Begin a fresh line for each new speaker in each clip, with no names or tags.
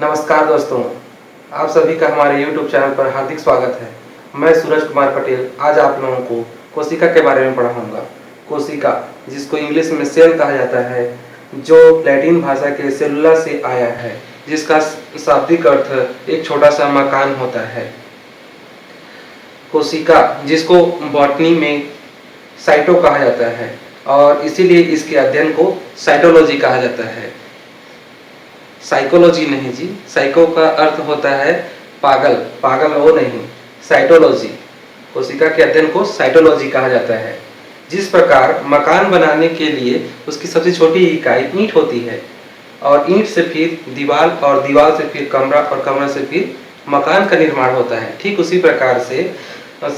नमस्कार दोस्तों, आप सभी का हमारे YouTube चैनल पर हार्दिक स्वागत है। मैं सूरज कुमार पटेल आज आप लोगों को कोशिका के बारे में पढ़ाऊंगा। कोशिका, जिसको इंग्लिश में सेल कहा जाता है, जो लैटिन भाषा के सेलुला से आया है, जिसका शाब्दिक अर्थ एक छोटा सा मकान होता है। कोशिका, जिसको बॉटनी में साइटो कहा जाता है और इसीलिए इसके अध्ययन को साइटोलॉजी कहा जाता है। साइकोलॉजी नहीं जी, साइको का अर्थ होता है पागल, पागल वो नहीं, साइटोलॉजी। कोशिका के अध्ययन को साइटोलॉजी कहा जाता है। जिस प्रकार मकान बनाने के लिए उसकी सबसे छोटी इकाई ईंट होती है और ईंट से फिर दीवार और दीवार से फिर कमरा और कमरा से फिर मकान का निर्माण होता है, ठीक उसी प्रकार से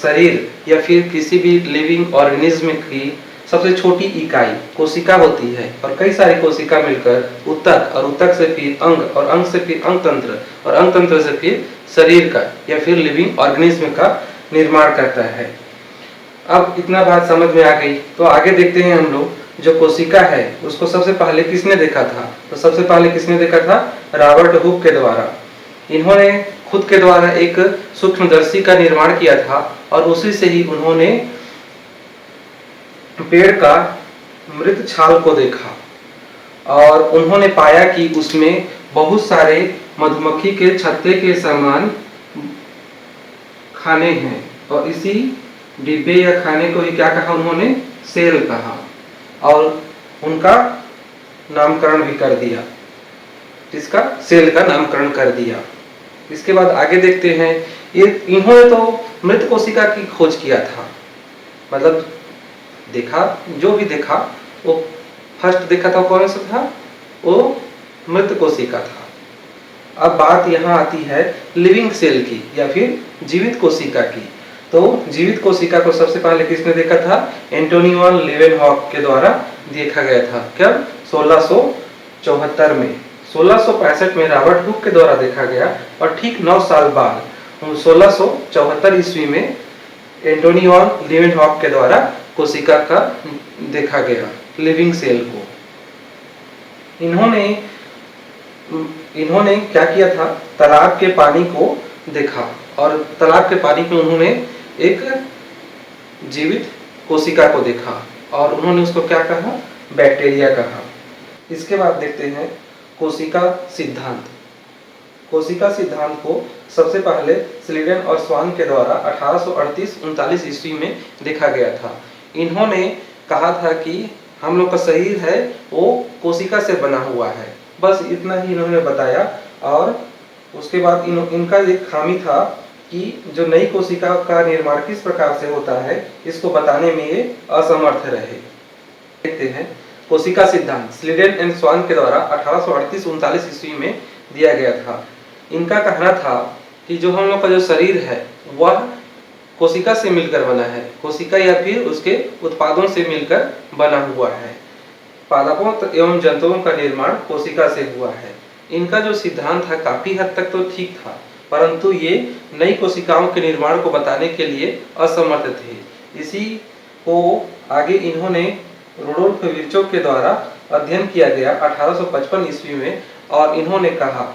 शरीर या फिर किसी भी लिविंग ऑर्गेनिज्म की सबसे छोटी इकाई कोशिका होती है और कई सारी कोशिका मिलकर ऊतक और ऊतक से फिर अंग और अंग से फिर अंग तंत्र और अंग तंत्र से फिर शरीर का या फिर लिविंग ऑर्गेनिज्म का निर्माण करता है। अब इतना बात समझ में आ गई तो आगे देखते हैं हम लोग। जो कोशिका है उसको सबसे पहले किसने देखा था? तो सबसे पहले किसने देखा था? रॉबर्ट हुक के द्वारा। इन्होंने खुद के द्वारा एक सूक्ष्मदर्शी का निर्माण किया था और उसी से ही उन्होंने पेड़ का मृत छाल को देखा और उन्होंने पाया कि उसमें बहुत सारे मधुमक्खी के छत्ते के समान खाने हैं और इसी डिब्बे या खाने को ही क्या कहा उन्होंने? सेल कहा और उनका नामकरण भी कर दिया। इसका सेल का नामकरण कर दिया। इसके बाद आगे देखते हैं। इन्होंने तो मृत कोशिका की खोज किया था, मतलब देखा, जो भी देखा वो फर्स्ट देखा था कौन सा था? वो मृत कोशिका था। अब बात यहाँ आती है लिविंग सेल की या फिर जीवित कोशिका की। तो जीवित कोशिका को सबसे पहले किसने देखा था? एंटोनी वॉन लीवेनहॉक के द्वारा देखा गया था। कब? 1674 में। 1665 में रॉबर्ट हुक के द्वारा देखा गया और ठीक 9 साल बाद 1674 ईस्वी में एंटोनी वॉन लीवेनहॉक के द्वारा कोशिका का देखा गया, लिविंग सेल को। इन्होंने क्या किया था? तालाब के पानी को देखा और तालाब के पानी में उन्होंने एक जीवित कोशिका को देखा और उन्होंने उसको क्या कहा? बैक्टीरिया कहा। इसके बाद देखते हैं कोशिका सिद्धांत। कोशिका सिद्धांत को सबसे पहले स्लीडन और स्वान के द्वारा 1838-39 ईस्वी में देखा गया था। इन्होंने कहा था कि हम लोग का शरीर है वो कोशिका से बना हुआ है, बस इतना ही इन्होंने बताया। और उसके बाद इनका एक खामी था कि जो नई कोशिका का निर्माण किस प्रकार से होता है इसको बताने में ये असमर्थ रहे। देखते हैं कोशिका सिद्धांत स्लीडन एंड स्वान के द्वारा 1838-39 ईस्वी में दिया गया था। इनका कहना था कि जो हम लोग का जो शरीर है वह कोशिका से मिलकर बना है, कोशिका या फिर उसके उत्पादों से मिलकर बना हुआ है। पादपों एवं जंतुओं का निर्माण कोशिका से हुआ है। इनका जो सिद्धांत था काफी हद तक तो ठीक था, परंतु ये नई कोशिकाओं के निर्माण को बताने के लिए असमर्थ थे। इसी को आगे इन्होंने रुडोल्फ विर्चोव के द्वारा अध्ययन किया गया 1855 ईस्वी में और इन्होंने कहा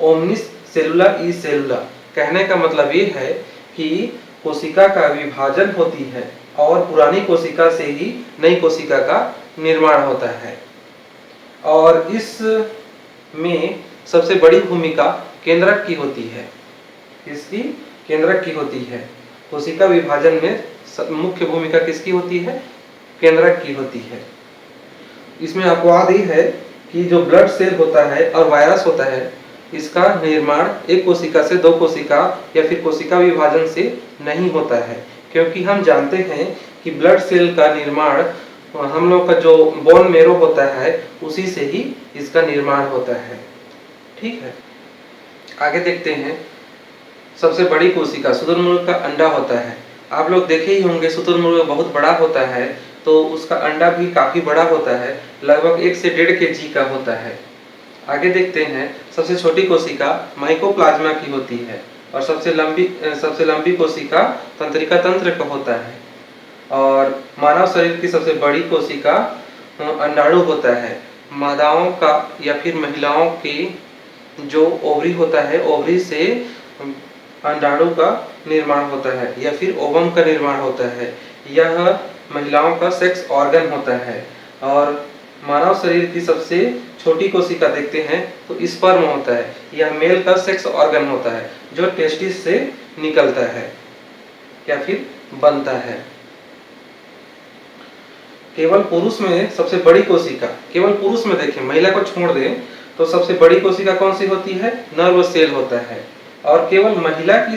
ओमनिस सेलुला ई सेलुला। कहने का मतलब ये है कि कोशिका का विभाजन होती है और पुरानी कोशिका से ही नई कोशिका का निर्माण होता है और इस में सबसे बड़ी भूमिका केंद्रक की होती है। इसकी केंद्रक की होती है। कोशिका विभाजन में मुख्य भूमिका किसकी होती है? केंद्रक की होती है। इसमें अपवाद ही है कि जो ब्लड सेल होता है और वायरस होता है, इसका निर्माण एक कोशिका से दो कोशिका या फिर कोशिका विभाजन से नहीं होता है, क्योंकि हम जानते हैं कि ब्लड सेल का निर्माण हम लोग का जो बोन मेरो होता है उसी से ही इसका निर्माण होता है। ठीक है, आगे देखते हैं। सबसे बड़ी कोशिका शुतुरमुर्ग का अंडा होता है। आप लोग देखे ही होंगे शुतुरमुर्ग बहुत बड़ा होता है तो उसका अंडा भी काफी बड़ा होता है, लगभग 1 से 1.5 kg का होता है। आगे देखते हैं। सबसे छोटी कोशिका माइकोप्लाज्मा की होती है और सबसे लंबी कोशिका तंत्रिका तंत्र का होता है और मानव शरीर की सबसे बड़ी कोशिका अंडाणु होता है। मादाओं का या फिर महिलाओं की जो ओवरी होता है, ओवरी से अंडाणु का निर्माण होता है या फिर ओवम का निर्माण होता है। यह महिलाओं का सेक्स ऑर्गन होता है। और मानव शरीर की सबसे छोटी कोशिका देखते हैं तो स्पर्म होता है। यह मेल का सेक्स ऑर्गन होता है जो टेस्टिस से निकलता है या फिर बनता है। केवल पुरुष में सबसे बड़ी कोशिका, केवल पुरुष में देखें, महिला को छोड़ दें तो सबसे बड़ी कोशिका कौन सी होती है? नर्व सेल होता है। और केवल महिला की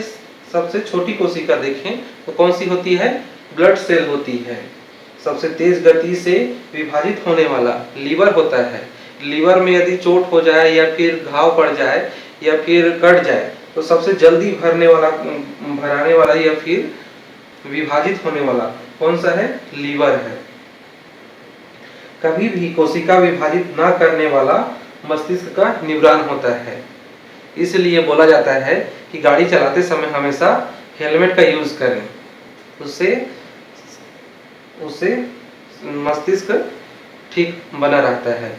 सबसे छोटी कोशिका देखें तो कौन सी होती है? ब्लड सेल होती है। सबसे तेज गति से विभाजित होने वाला लीवर होता है। लीवर में यदि चोट हो जाए या फिर घाव पड़ जाए या फिर कट जाए तो सबसे जल्दी भराने वाला या फिर विभाजित होने वाला कौन सा है? लीवर है। कभी भी कोशिका विभाजित ना करने वाला मस्तिष्क का न्यूरॉन होता है। इसलिए बोला जाता है कि गाड़ी चलाते समय हमेशा हेलमेट का यूज करें, उससे मस्तिष्क ठीक बना रहता है।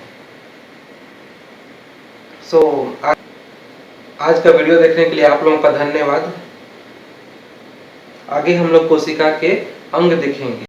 आज का वीडियो देखने के लिए आप लोगों का धन्यवाद। आगे हम लोग कोशिका के अंग देखेंगे।